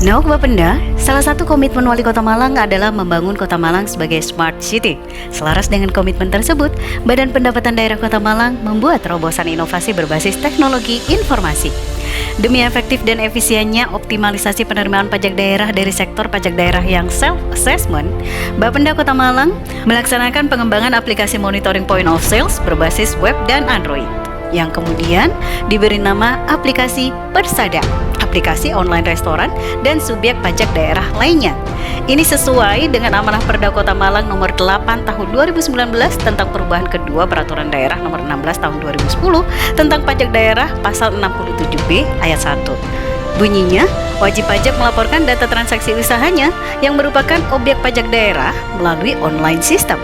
Nah, Bapenda, salah satu komitmen Wali Kota Malang adalah membangun Kota Malang sebagai Smart City. Selaras dengan komitmen tersebut, Badan Pendapatan Daerah Kota Malang membuat terobosan inovasi berbasis teknologi informasi. Demi efektif dan efisiennya optimalisasi penerimaan pajak daerah dari sektor pajak daerah yang self-assessment, Bapenda Kota Malang melaksanakan pengembangan aplikasi monitoring point of sales berbasis web dan Android, yang kemudian diberi nama aplikasi Persada, aplikasi online restoran dan subjek pajak daerah lainnya. Ini sesuai dengan amanah Perda Kota Malang nomor 8 tahun 2019 tentang perubahan kedua peraturan daerah nomor 16 tahun 2010 tentang pajak daerah pasal 67B ayat 1. Bunyinya, wajib pajak melaporkan data transaksi usahanya yang merupakan objek pajak daerah melalui online system.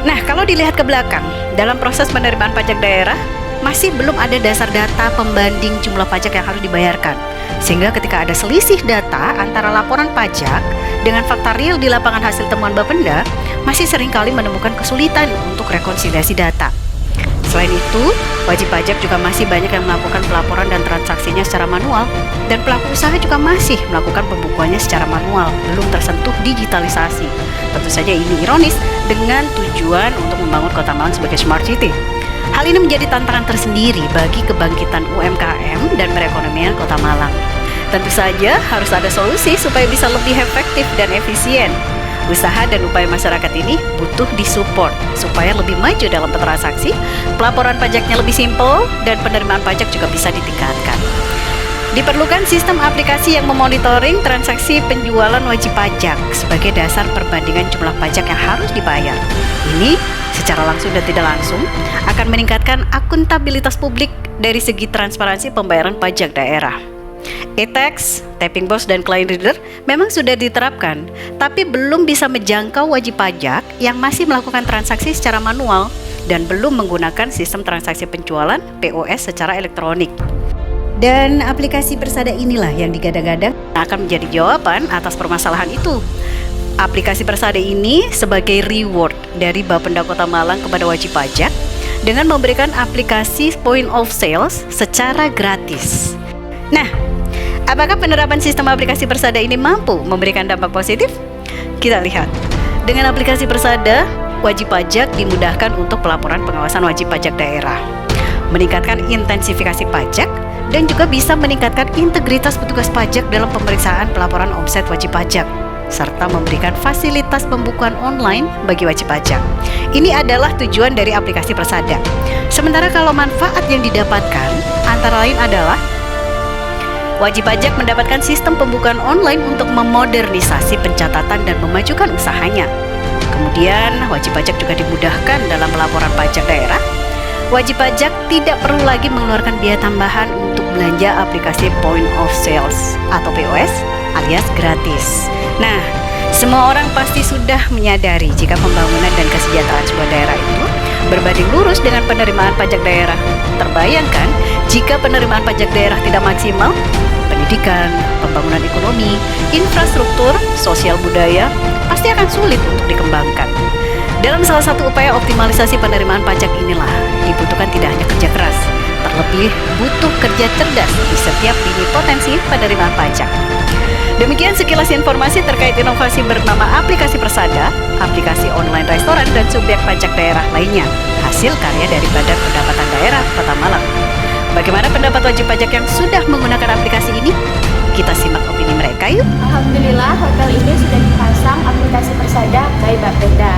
Nah, kalau dilihat ke belakang, dalam proses penerimaan pajak daerah masih belum ada dasar data pembanding jumlah pajak yang harus dibayarkan. Sehingga ketika ada selisih data antara laporan pajak dengan fakta real di lapangan hasil temuan Bapenda, masih seringkali menemukan kesulitan untuk rekonsiliasi data. Selain itu, wajib pajak juga masih banyak yang melakukan pelaporan dan transaksinya secara manual, dan pelaku usaha juga masih melakukan pembukuannya secara manual, belum tersentuh digitalisasi. Tentu saja ini ironis dengan tujuan untuk membangun Kota Malang sebagai Smart City. Hal ini menjadi tantangan tersendiri bagi kebangkitan UMKM dan perekonomian Kota Malang. Tentu saja harus ada solusi supaya bisa lebih efektif dan efisien. Usaha dan upaya masyarakat ini butuh disupport supaya lebih maju dalam bertransaksi, pelaporan pajaknya lebih simpel, dan penerimaan pajak juga bisa ditingkatkan. Diperlukan sistem aplikasi yang memonitoring transaksi penjualan wajib pajak sebagai dasar perbandingan jumlah pajak yang harus dibayar. Ini secara langsung dan tidak langsung akan meningkatkan akuntabilitas publik dari segi transparansi pembayaran pajak daerah. E-tax, tapping box, dan client reader memang sudah diterapkan, tapi belum bisa menjangkau wajib pajak yang masih melakukan transaksi secara manual dan belum menggunakan sistem transaksi penjualan POS secara elektronik. Dan aplikasi Persada inilah yang digadang-gadang akan menjadi jawaban atas permasalahan itu. Aplikasi Persada ini sebagai reward dari Bapenda Kota Malang kepada wajib pajak dengan memberikan aplikasi point of sales secara gratis. Nah, apakah penerapan sistem aplikasi Persada ini mampu memberikan dampak positif? Kita lihat. Dengan aplikasi Persada, wajib pajak dimudahkan untuk pelaporan pengawasan wajib pajak daerah, meningkatkan intensifikasi pajak, dan juga bisa meningkatkan integritas petugas pajak dalam pemeriksaan pelaporan omset wajib pajak, serta memberikan fasilitas pembukuan online bagi wajib pajak. Ini adalah tujuan dari aplikasi Persada. Sementara kalau manfaat yang didapatkan antara lain adalah wajib pajak mendapatkan sistem pembukuan online untuk memodernisasi pencatatan dan memajukan usahanya. Kemudian, wajib pajak juga dimudahkan dalam pelaporan pajak daerah. Wajib pajak tidak perlu lagi mengeluarkan biaya tambahan untuk belanja aplikasi point of sales atau POS alias gratis. Nah, semua orang pasti sudah menyadari jika pembangunan dan kesejahteraan sebuah daerah itu berbanding lurus dengan penerimaan pajak daerah. Terbayangkan jika penerimaan pajak daerah tidak maksimal, pendidikan, pembangunan ekonomi, infrastruktur, sosial budaya pasti akan sulit untuk dikembangkan. Dalam salah satu upaya optimalisasi penerimaan pajak inilah dibutuhkan tidak hanya kerja keras, terlebih butuh kerja cerdas di setiap lini potensi penerimaan pajak. Demikian sekilas informasi terkait inovasi bernama aplikasi Persada, aplikasi online restoran dan subjek pajak daerah lainnya, hasil karya dari Badan Pendapatan Daerah Kota Malang. Bagaimana pendapat wajib pajak yang sudah menggunakan aplikasi ini? Kita simak opini mereka yuk. Alhamdulillah, hotel ini sudah dipasang aplikasi Persada by Bapenda.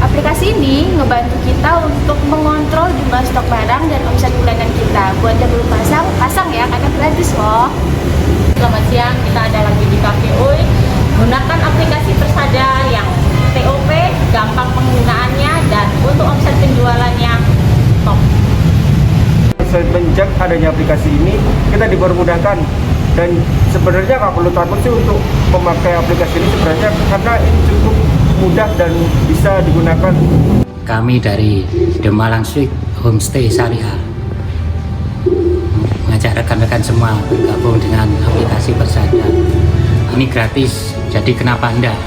Aplikasi ini ngebantu kita untuk mengontrol jumlah stok barang dan omset bulanan kita. Buat yang belum pasang ya, karena gratis loh. Selamat siang, kita ada lagi di Cafe Oi. Gunakan aplikasi Persada yang TOP, gampang penggunaannya, dan untuk omset penjualannya top. Semenjak adanya aplikasi ini, kita dipermudahkan, dan sebenarnya nggak perlu takut sih untuk memakai aplikasi ini sebenarnya, karena ini cukup mudah dan bisa digunakan. Kami dari The Malang Suite Homestay Syariah mengajak rekan-rekan semua bergabung dengan aplikasi Persada. Ini gratis, jadi kenapa enggak?